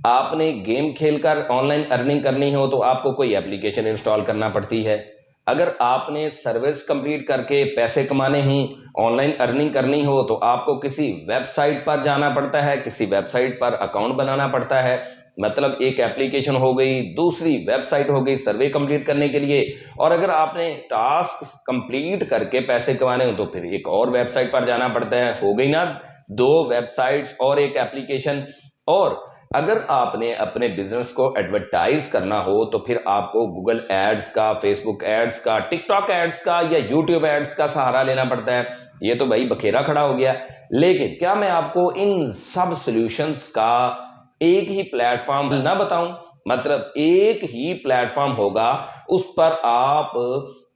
आपने गेम खेलकर online earning करनी हो तो आपको कोई एप्लीकेशन इंस्टॉल करना पड़ती है। अगर आपने सर्विस कंप्लीट करके पैसे कमाने हों, ऑनलाइन अर्निंग करनी हो तो आपको किसी वेबसाइट पर जाना पड़ता है, किसी वेबसाइट पर अकाउंट बनाना पड़ता है। मतलब एक एप्लीकेशन हो गई, दूसरी वेबसाइट हो गई सर्वे कंप्लीट करने के लिए। और अगर आपने टास्क कंप्लीट करके पैसे कमाने हो तो फिर एक और वेबसाइट पर जाना पड़ता है। हो गई ना दो वेबसाइट्स और एक एप्लीकेशन। और अगर आपने अपने बिजनेस को एडवर्टाइज करना हो तो फिर आपको गूगल एड्स का, फेसबुक एड्स का, टिकटॉक एड्स का या यूट्यूब एड्स का सहारा लेना पड़ता है। ये तो भाई बखेरा खड़ा हो गया। लेकिन क्या मैं आपको इन सब सॉल्यूशंस का एक ही प्लेटफॉर्म ना बताऊं? मतलब एक ही प्लेटफॉर्म होगा, उस पर आप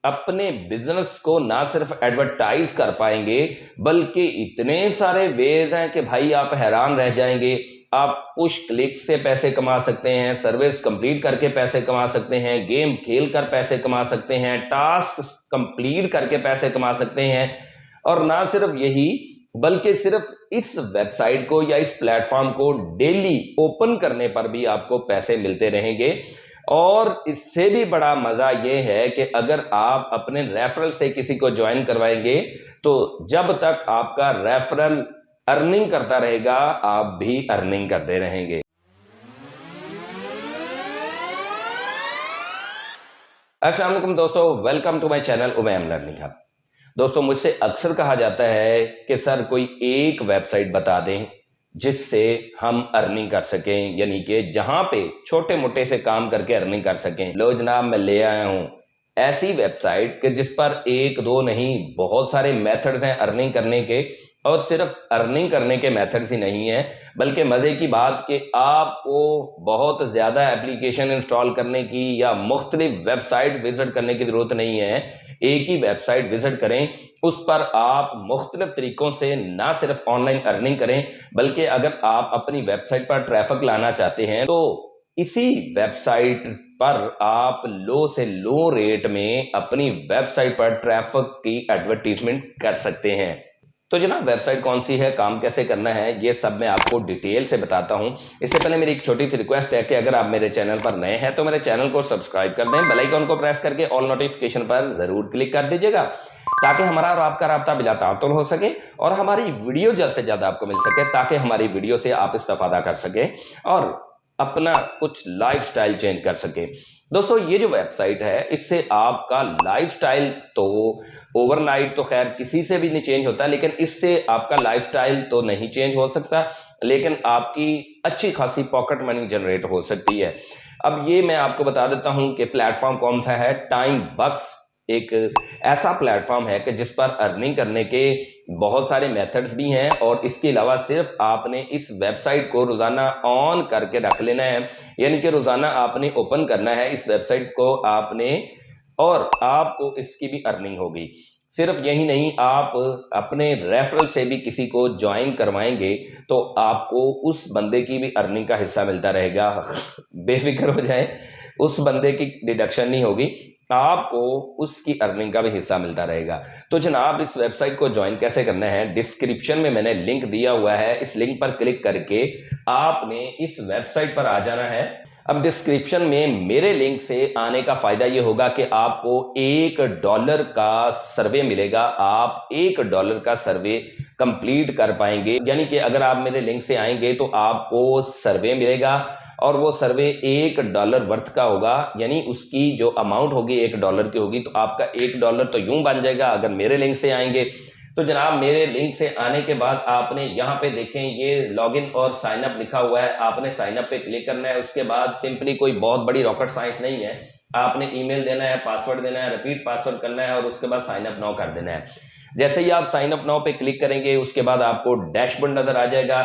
अपने बिजनेस को ना सिर्फ एडवर्टाइज कर पाएंगे बल्कि इतने सारे वेज हैं कि भाई आप हैरान रह जाएंगे। आप पुश क्लिक से पैसे कमा सकते हैं, सर्विस कंप्लीट करके पैसे कमा सकते हैं, गेम खेल कर पैसे कमा सकते हैं, टास्क कंप्लीट करके पैसे कमा सकते हैं। और ना सिर्फ यही बल्कि सिर्फ इस वेबसाइट को या इस प्लेटफॉर्म को डेली ओपन करने पर भी आपको पैसे मिलते रहेंगे। और इससे भी बड़ा मजा यह है कि अगर आप अपने रेफरल से किसी को ज्वाइन करवाएंगे तो जब तक आपका रेफरल अर्निंग करता रहेगा आप भी अर्निंग करते रहेंगे। अस्सलाम वालेकुम दोस्तों, welcome to my channel Umaim learning hub. दोस्तों, मुझसे अक्सर कहा जाता है कि सर कोई एक वेबसाइट बता दें जिससे हम अर्निंग कर सकें, यानी कि जहां पे छोटे मोटे से काम करके अर्निंग कर सकें। लो जनाब, मैं ले आया हूं ऐसी वेबसाइट कि जिस पर एक दो नहीं बहुत सारे मेथड्स हैं अर्निंग करने के। और सिर्फ अर्निंग करने के मेथड्स ही नहीं है बल्कि मज़े की बात कि आपको बहुत ज़्यादा एप्लीकेशन इंस्टॉल करने की या मुख्तलिफ वेबसाइट विजिट करने की ज़रूरत नहीं है। एक ही वेबसाइट विजिट करें, उस पर आप मुख्तलिफ तरीकों से ना सिर्फ ऑनलाइन अर्निंग करें बल्कि अगर आप अपनी वेबसाइट पर ट्रैफिक लाना चाहते हैं तो इसी वेबसाइट पर आप लो से लो रेट में अपनी वेबसाइट पर ट्रैफिक की एडवर्टीजमेंट कर सकते हैं। तो जनाब, वेबसाइट कौन सी है, काम कैसे करना है, ये सब मैं आपको डिटेल से बताता हूं। इससे पहले मेरी एक छोटी सी रिक्वेस्ट है कि अगर आप मेरे चैनल पर नए हैं तो मेरे चैनल को सब्सक्राइब कर दें, बेल आइकन को प्रेस करके ऑल नोटिफिकेशन पर जरूर क्लिक कर दीजिएगा ताकि हमारा और आपका राब्ता बिला तातुल हो सके और हमारी वीडियो जल्द से जल्द आपको मिल सके, ताकि हमारी वीडियो से आप इस्तेफादा कर सके और अपना कुछ लाइफस्टाइल चेंज कर सके। दोस्तों, ये जो वेबसाइट है इससे आपका लाइफस्टाइल तो ओवरनाइट तो खैर किसी से भी नहीं चेंज होता, लेकिन इससे आपका लाइफस्टाइल तो नहीं चेंज हो सकता, लेकिन आपकी अच्छी खासी पॉकेट मनी जनरेट हो सकती है। अब ये मैं आपको बता देता हूं कि प्लेटफॉर्म कौन सा है। टाइम बक्स एक ऐसा प्लेटफॉर्म है कि जिस पर अर्निंग करने के बहुत सारे मेथड्स भी हैं और इसके अलावा सिर्फ आपने इस वेबसाइट को रोजाना ऑन करके रख लेना है, यानी कि रोजाना आपने ओपन करना है इस वेबसाइट को आपने, और आपको इसकी भी अर्निंग होगी। सिर्फ यही नहीं, आप अपने रेफरल से भी किसी को ज्वाइन करवाएंगे तो आपको उस बंदे की भी अर्निंग का हिस्सा मिलता रहेगा। बेफिक्र हो जाए, उस बंदे की डिडक्शन नहीं होगी, आपको उसकी अर्निंग का भी हिस्सा मिलता रहेगा। तो जनाब, इस वेबसाइट को ज्वाइन कैसे करना है, डिस्क्रिप्शन में मैंने लिंक दिया हुआ है, इस लिंक पर क्लिक करके आपने इस वेबसाइट पर आ जाना है। अब डिस्क्रिप्शन में मेरे लिंक से आने का फायदा ये होगा कि आपको $1 का सर्वे मिलेगा। आप $1 का सर्वे कंप्लीट कर पाएंगे, यानी कि अगर आप मेरे लिंक से आएंगे तो आपको सर्वे मिलेगा और वो सर्वे $1 वर्थ का होगा, यानी उसकी जो अमाउंट होगी $1 की होगी। तो आपका $1 तो यूं बन जाएगा अगर मेरे लिंक से आएंगे। तो जनाब, मेरे लिंक से आने के बाद आपने यहाँ पे देखें ये लॉगिन और साइन अप लिखा हुआ है, आपने साइन अप पे क्लिक करना है। उसके बाद सिंपली कोई बहुत बड़ी रॉकेट साइंस नहीं है, आपने ईमेल देना है, पासवर्ड देना है, रिपीट पासवर्ड करना है और उसके बाद साइन अप नाउ कर देना है। जैसे ही आप साइन अप नाउ पे क्लिक करेंगे उसके बाद आपको डैशबोर्ड नजर आ जाएगा।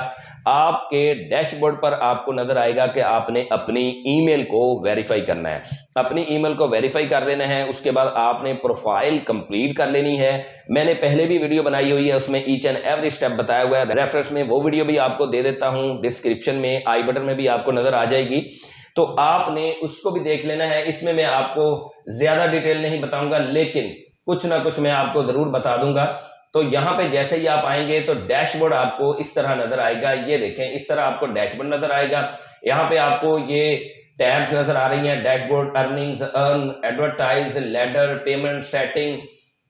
आपके डैशबोर्ड पर आपको नजर आएगा कि आपने अपनी ईमेल को वेरीफाई करना है। अपनी ईमेल को वेरीफाई कर लेना है, उसके बाद आपने प्रोफाइल कंप्लीट कर लेनी है। मैंने पहले भी वीडियो बनाई हुई है, उसमें ईच एंड एवरी स्टेप बताया हुआ है, रेफरेंस में वो वीडियो भी आपको दे देता हूं, डिस्क्रिप्शन में आई बटन में भी आपको नजर आ जाएगी, तो आपने उसको भी देख लेना है। इसमें मैं आपको ज्यादा डिटेल नहीं बताऊंगा, लेकिन कुछ ना कुछ मैं आपको जरूर बता दूंगा। तो यहाँ पे जैसे ही आप आएंगे तो डैशबोर्ड आपको इस तरह नजर आएगा, ये देखें, इस तरह आपको डैशबोर्ड नजर आएगा। यहाँ पे आपको ये टैब्स नजर आ रही हैं, dashboard, earnings, earn, advertise, ladder, payment, setting,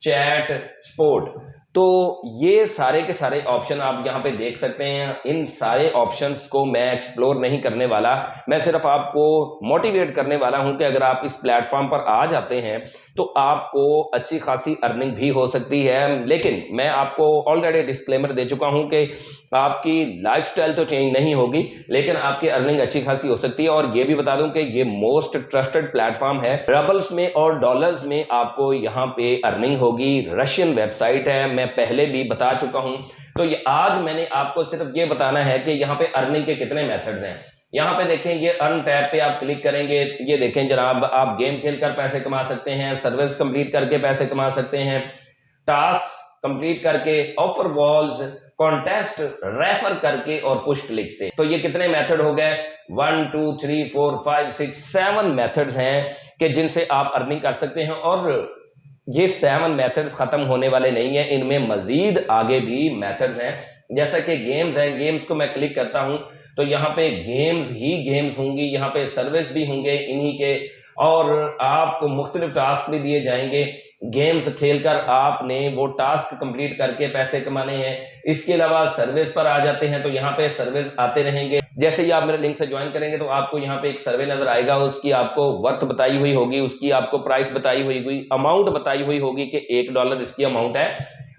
chat, sport. तो ये सारे के सारे ऑप्शन आप यहाँ पे देख सकते हैं। इन सारे ऑप्शंस को मैं एक्सप्लोर नहीं करने वाला, मैं सिर्फ आपको मोटिवेट करने वाला हूं कि अगर आप इस प्लेटफॉर्म पर आ जाते हैं तो आपको अच्छी खासी अर्निंग भी हो सकती है। लेकिन मैं आपको ऑलरेडी डिस्क्लेमर दे चुका हूं कि आपकी लाइफस्टाइल तो चेंज नहीं होगी, लेकिन आपकी अर्निंग अच्छी खासी हो सकती है। और ये भी बता दूं कि ये मोस्ट ट्रस्टेड प्लेटफॉर्म है। रबल्स में और डॉलर्स में आपको यहाँ पे अर्निंग होगी। रशियन वेबसाइट है, मैं पहले भी बता चुका हूं। तो ये आज मैंने आपको सिर्फ ये बताना है कि यहाँ पे अर्निंग के कितने मेथड्स हैं। यहाँ पे देखें, ये अर्न टैब पे आप क्लिक करेंगे, ये देखें जनाब, आप गेम खेलकर पैसे कमा सकते हैं, सर्विस कंप्लीट करके पैसे कमा सकते हैं, टास्क कंप्लीट करके, ऑफर वॉल्स, कॉन्टेस्ट, रेफर करके और पुश क्लिक से। तो ये कितने मेथड हो गए? 1 2 3 4 5 6 7 मेथड्स हैं कि जिनसे आप अर्निंग कर सकते हैं। और ये 7 मेथड्स खत्म होने वाले नहीं है, इनमें मजीद आगे भी मेथड्स हैं। जैसा कि गेम्स हैं, गेम्स को मैं क्लिक करता हूं तो यहाँ पे गेम्स ही गेम्स होंगी, यहाँ पे सर्विस भी होंगे इन्हीं के, और आपको मुख्तलिफ टास्क भी दिए जाएंगे। गेम्स खेलकर आपने वो टास्क कंप्लीट करके पैसे कमाने हैं। इसके अलावा सर्विस पर आ जाते हैं तो यहाँ पे सर्विस आते रहेंगे। जैसे ही आप मेरे लिंक से ज्वाइन करेंगे तो आपको यहाँ पे एक सर्वे नजर आएगा, उसकी आपको वर्थ बताई हुई होगी, उसकी आपको प्राइस बताई हुई होगी, अमाउंट बताई हुई होगी कि $1 इसकी अमाउंट है।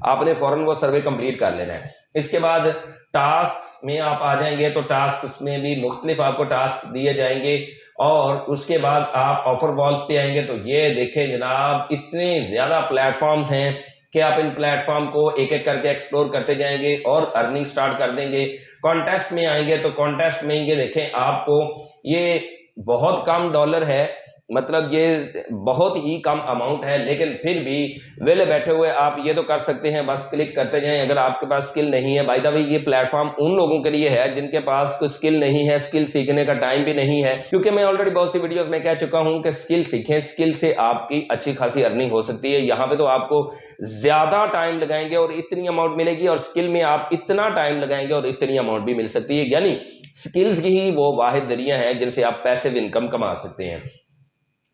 आपने फौरन वो सर्वे कंप्लीट कर लेना है। इसके बाद टास्क में आप आ जाएंगे तो टास्क में भी मुख्तलिफ आपको टास्क दिए जाएंगे। और उसके बाद आप ऑफर वॉल्स पे आएंगे तो ये देखें जनाब, इतने ज्यादा प्लेटफॉर्म्स हैं कि आप इन प्लेटफॉर्म को एक एक करके एक्सप्लोर करते जाएंगे और अर्निंग स्टार्ट कर देंगे। कॉन्टेस्ट में आएंगे तो कॉन्टेस्ट में ये देखें, आपको ये बहुत कम डॉलर है, मतलब ये बहुत ही कम अमाउंट है, लेकिन फिर भी वेले बैठे हुए आप ये तो कर सकते हैं, बस क्लिक करते जाएं। अगर आपके पास स्किल नहीं है, बाय द वे ये प्लेटफॉर्म उन लोगों के लिए है जिनके पास कोई स्किल नहीं है, स्किल सीखने का टाइम भी नहीं है। क्योंकि मैं ऑलरेडी बहुत सी वीडियोस में कह चुका हूं कि स्किल सीखें, स्किल से आपकी अच्छी खासी अर्निंग हो सकती है। यहाँ पे तो आपको ज्यादा टाइम लगाएंगे और इतनी अमाउंट मिलेगी, और स्किल में आप इतना टाइम लगाएंगे और इतनी अमाउंट भी मिल सकती है। यानी स्किल्स ही वो वाहिद जरिया है जिनसे आप पैसिव इनकम कमा सकते हैं।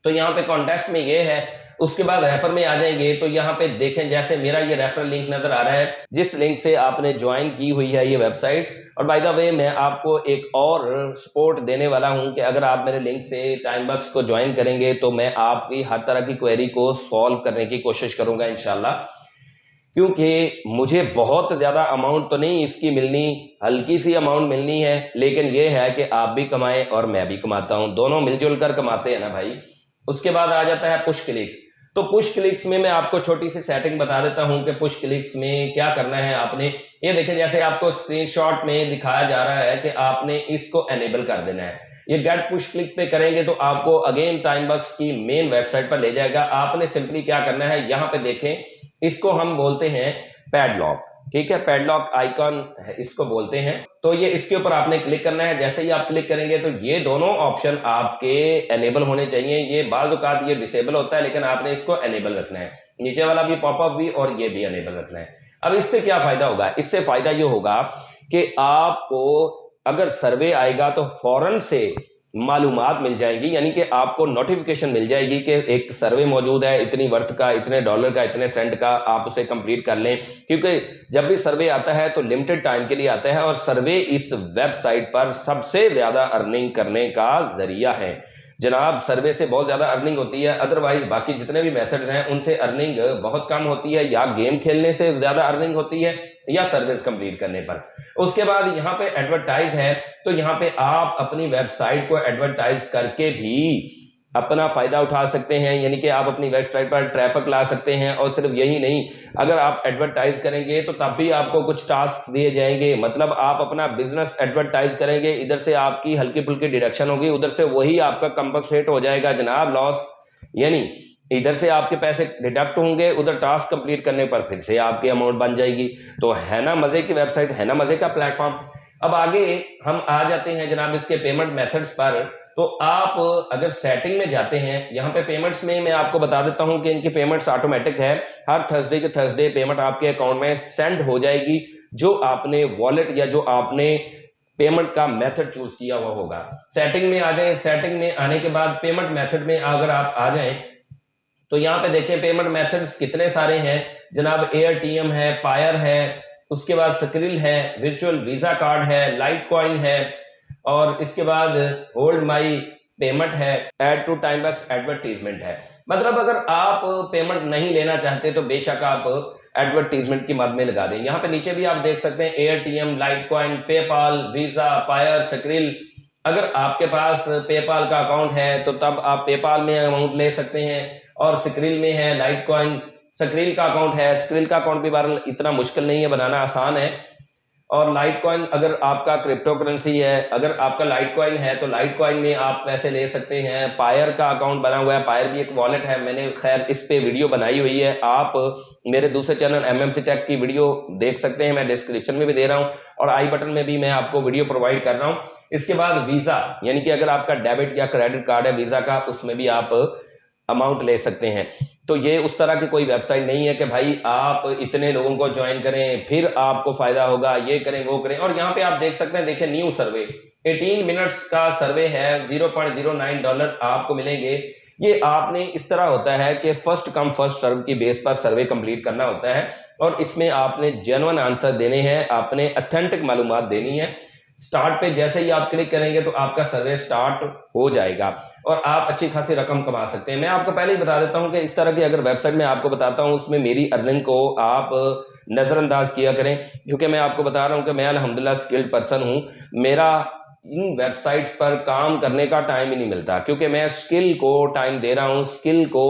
तो यहाँ पे कॉन्टेस्ट में ये है। उसके बाद रेफर में आ जाएंगे तो यहाँ पे देखें, जैसे मेरा ये रेफरल लिंक नजर आ रहा है, जिस लिंक से आपने ज्वाइन की हुई है ये वेबसाइट। और बाय द वे मैं आपको एक और सपोर्ट देने वाला हूं कि अगर आप मेरे लिंक से टाइमबक्स को ज्वाइन करेंगे तो मैं आपकी हर तरह की क्वेरी को सॉल्व करने की कोशिश करूंगा इंशाल्लाह। क्योंकि मुझे बहुत ज्यादा अमाउंट तो नहीं इसकी मिलनी, हल्की सी अमाउंट मिलनी है, लेकिन ये है कि आप भी कमाएं और मैं भी कमाता हूं, दोनों मिलजुल कर कमाते हैं ना भाई। उसके बाद आ जाता है पुश क्लिक्स। तो पुश क्लिक्स में मैं आपको छोटी सी सेटिंग बता देता हूं कि पुश क्लिक्स में क्या करना है आपने। ये देखिए, जैसे आपको स्क्रीनशॉट में दिखाया जा रहा है कि आपने इसको एनेबल कर देना है। ये गेट पुश क्लिक पे करेंगे तो आपको अगेन टाइमबक्स की मेन वेबसाइट पर ले जाएगा। आपने सिंपली क्या करना है, यहाँ पे देखें, इसको हम बोलते हैं पैडलॉक, ठीक है, पैडलॉक आइकॉन है, इसको बोलते हैं। तो ये इसके ऊपर आपने क्लिक करना है। जैसे ही आप क्लिक करेंगे तो ये दोनों ऑप्शन आपके एनेबल होने चाहिए। ये बाज़ औक़ात ये डिसेबल होता है, लेकिन आपने इसको एनेबल रखना है। नीचे वाला भी पॉपअप भी और ये भी एनेबल रखना है। अब इससे क्या फायदा होगा? इससे फायदा ये होगा कि आपको अगर सर्वे आएगा तो फौरन से मालूमात मिल जाएगी, यानी कि आपको नोटिफिकेशन मिल जाएगी कि एक सर्वे मौजूद है, इतनी वर्थ का, इतने डॉलर का, इतने सेंट का, आप उसे कंप्लीट कर लें। क्योंकि जब भी सर्वे आता है तो लिमिटेड टाइम के लिए आता है, और सर्वे इस वेबसाइट पर सबसे ज्यादा अर्निंग करने का जरिया है जनाब। सर्वे से बहुत ज्यादा अर्निंग होती है, अदरवाइज बाकी जितने भी मेथड्स हैं उनसे अर्निंग बहुत कम होती है। या गेम खेलने से ज्यादा अर्निंग होती है या सर्विस कंप्लीट करने पर। उसके बाद यहाँ पे एडवर्टाइज है, तो यहाँ पे आप अपनी वेबसाइट को एडवर्टाइज करके भी अपना फायदा उठा सकते हैं, यानी कि आप अपनी वेबसाइट पर ट्रैफिक ला सकते हैं। और सिर्फ यही नहीं, अगर आप एडवर्टाइज करेंगे तो तब भी आपको कुछ टास्क दिए जाएंगे, मतलब आप अपना बिजनेस एडवर्टाइज करेंगे, इधर से आपकी हल्की फुल्की डिडक्शन होगी, उधर से वही आपका कंपनसेट हो जाएगा जनाब, लॉस। यानी इधर से आपके पैसे डिडक्ट होंगे, उधर टास्क कंप्लीट करने पर फिर से आपकी अमाउंट बन जाएगी। तो है ना मजे की वेबसाइट, है ना मजे का प्लेटफॉर्म। अब आगे हम आ जाते हैं जनाब इसके पेमेंट मेथड्स पर। तो आप अगर सेटिंग में जाते हैं, यहाँ पे पेमेंट्स में मैं आपको बता देता हूं कि इनकी पेमेंट्स ऑटोमेटिक है। हर थर्सडे के थर्सडे पेमेंट आपके अकाउंट में सेंड हो जाएगी। जो आपने वॉलेट या जो आपने पेमेंट का मेथड चूज किया हुआ होगा। सेटिंग में आ जाए, सेटिंग में आने के बाद पेमेंट मेथड में अगर आप आ जाएं तो यहाँ पे देखें पेमेंट मेथड्स कितने सारे हैं जनाब। एयरटीएम है, पायर है, उसके बाद स्क्रिल है, वर्चुअल वीजा कार्ड है, लाइट कॉइन है, और इसके बाद होल्ड माई पेमेंट है, ऐड टू टाइमबैक्स एडवर्टीजमेंट है। मतलब अगर आप पेमेंट नहीं लेना चाहते तो बेशक आप एडवर्टीजमेंट की मद में लगा दें। यहाँ पे नीचे भी आप देख सकते हैं AirTM, Litecoin, PayPal, Visa, Payeer, Skrill. अगर आपके पास पेपाल का अकाउंट है तो तब आप पेपाल में अमाउंट ले सकते हैं, और स्क्रिल में है लाइट कॉइन, स्क्रिल का अकाउंट है। स्क्रिल का अकाउंट भी बहरहाल इतना मुश्किल नहीं है, बनाना आसान है। और लाइट कॉइन अगर आपका क्रिप्टो करेंसी है, अगर आपका लाइट कॉइन है तो लाइट कॉइन में आप पैसे ले सकते हैं। पायर का अकाउंट बना हुआ है, पायर भी एक वॉलेट है, मैंने खैर इस पे वीडियो बनाई हुई है, आप मेरे दूसरे चैनल एमएमसी टेक की वीडियो देख सकते हैं, मैं डिस्क्रिप्शन में भी दे रहा हूं और आई बटन में भी मैं आपको वीडियो प्रोवाइड कर रहा हूं। इसके बाद वीजा, यानी कि अगर आपका डेबिट या क्रेडिट कार्ड है वीजा का, उसमें भी आप अमाउंट ले सकते हैं। तो ये उस तरह की कोई वेबसाइट नहीं है कि भाई आप इतने लोगों को ज्वाइन करें फिर आपको फायदा होगा, ये करें वो करें। और यहाँ पे आप देख सकते हैं, देखिए न्यू सर्वे 18 मिनट्स का सर्वे है, $0.09 आपको मिलेंगे। ये आपने इस तरह होता है कि फर्स्ट कम फर्स्ट सर्व की बेस पर सर्वे कंप्लीट करना होता है, और इसमें आपने जेन्युइन आंसर देने हैं, आपने ऑथेंटिक मालूमात देनी है। स्टार्ट पे जैसे ही आप क्लिक करेंगे तो आपका सर्वे स्टार्ट हो जाएगा और आप अच्छी खासी रकम कमा सकते हैं। मैं आपको पहले ही बता देता हूं कि इस तरह की अगर वेबसाइट में आपको बताता हूं उसमें मेरी अर्निंग को आप नजरअंदाज किया करें, क्योंकि मैं आपको बता रहा हूं कि मैं अल्हम्दुलिल्लाह स्किल्ड पर्सन हूं। मेरा इन वेबसाइट्स पर काम करने का टाइम ही नहीं मिलता, क्योंकि मैं स्किल को टाइम दे रहा हूं, स्किल को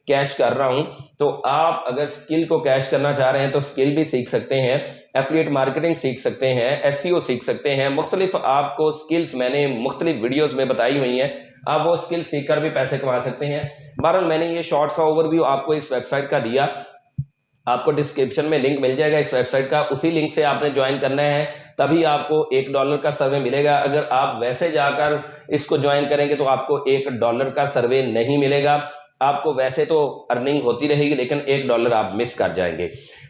कैश कर रहा हूं। तो आप अगर स्किल को कैश करना चाह रहे हैं तो स्किल भी सीख सकते हैं, एफिलिएट मार्केटिंग सीख सकते हैं, एसईओ सीख सकते हैं। मुख्तलिफ आपको स्किल्स मैंने मुख्तलिफ वीडियोस में बताई हुई हैं, आप वो स्किल सीख कर भी पैसे कमा सकते हैं। बहरहाल मैंने ये शॉर्ट सा ओवरव्यू आपको इस वेबसाइट का दिया, आपको डिस्क्रिप्शन में लिंक मिल जाएगा इस वेबसाइट का, उसी लिंक से आपने ज्वाइन करना है, तभी आपको $1 का सर्वे मिलेगा। अगर आप वैसे जाकर इसको ज्वाइन करेंगे तो आपको $1 का सर्वे नहीं मिलेगा, आपको वैसे तो अर्निंग होती रहेगी लेकिन $1 आप मिस कर जाएंगे।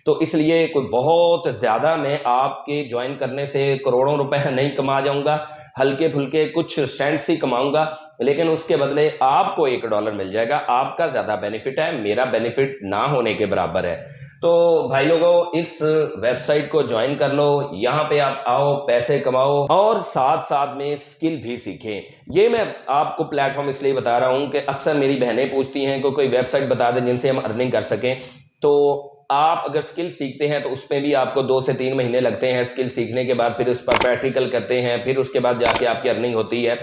तो इसलिए कोई बहुत ज्यादा मैं आपके ज्वाइन करने से करोड़ों रुपए नहीं कमा जाऊंगा, हल्के फुल्के कुछ सेंट्स ही कमाऊंगा, लेकिन उसके बदले आपको $1 मिल जाएगा। आपका ज्यादा बेनिफिट है, मेरा बेनिफिट ना होने के बराबर है। तो भाई लोगों, इस वेबसाइट को ज्वाइन कर लो, यहाँ पे आप आओ, पैसे कमाओ और साथ साथ में स्किल भी सीखें। ये मैं आपको प्लेटफॉर्म इसलिए बता रहा हूँ कि अक्सर मेरी बहनें पूछती हैं कि कोई वेबसाइट बता दें जिनसे हम अर्निंग कर सकें। तो आप अगर स्किल सीखते हैं तो उसमें भी आपको 2 से 3 महीने लगते हैं। स्किल सीखने के बाद फिर उस पर प्रैक्टिकल करते हैं, फिर उसके बाद जाके आपकी अर्निंग होती है।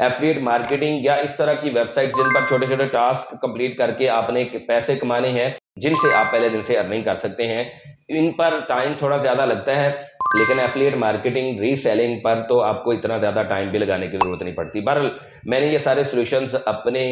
एफिलिएट मार्केटिंग या इस तरह की वेबसाइट जिन पर छोटे छोटे टास्क कंप्लीट करके आपने पैसे कमाने हैं, जिनसे आप पहले दिन से अर्निंग कर सकते हैं, इन पर टाइम थोड़ा ज़्यादा लगता है, लेकिन एफिलिएट मार्केटिंग रीसेलिंग पर तो आपको इतना ज़्यादा टाइम भी लगाने की ज़रूरत नहीं पड़ती। बहरहाल मैंने ये सारे सॉल्यूशंस अपने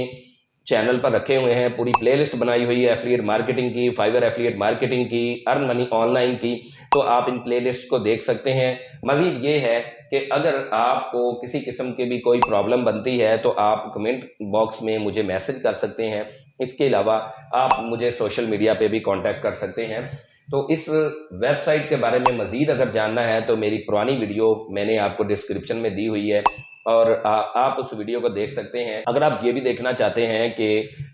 चैनल पर रखे हुए हैं, पूरी प्लेलिस्ट बनाई हुई है एफिलिएट मार्केटिंग की, फाइवर एफिलिएट मार्केटिंग की, अर्न मनी ऑनलाइन की, तो आप इन प्लेलिस्ट को देख सकते हैं। मजीद ये है कि अगर आपको किसी किस्म की भी कोई प्रॉब्लम बनती है तो आप कमेंट बॉक्स में मुझे मैसेज कर सकते हैं। इसके अलावा आप मुझे सोशल मीडिया पे भी कांटेक्ट कर सकते हैं। तो इस वेबसाइट के बारे में मजीद अगर जानना है तो मेरी पुरानी वीडियो मैंने आपको डिस्क्रिप्शन में दी हुई है और आप उस वीडियो को देख सकते हैं। अगर आप ये भी देखना चाहते हैं कि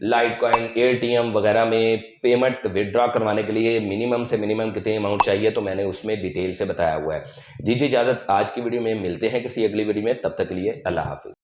लाइट कॉइन, एटीएम वगैरह में पेमेंट विड्रॉ करवाने के लिए मिनिमम से मिनिमम कितनी अमाउंट चाहिए, तो मैंने उसमें डिटेल से बताया हुआ है। दीजिए इजाज़त, आज की वीडियो में मिलते हैं किसी अगली वीडियो में, तब तक के लिए अल्लाह हाफिज़।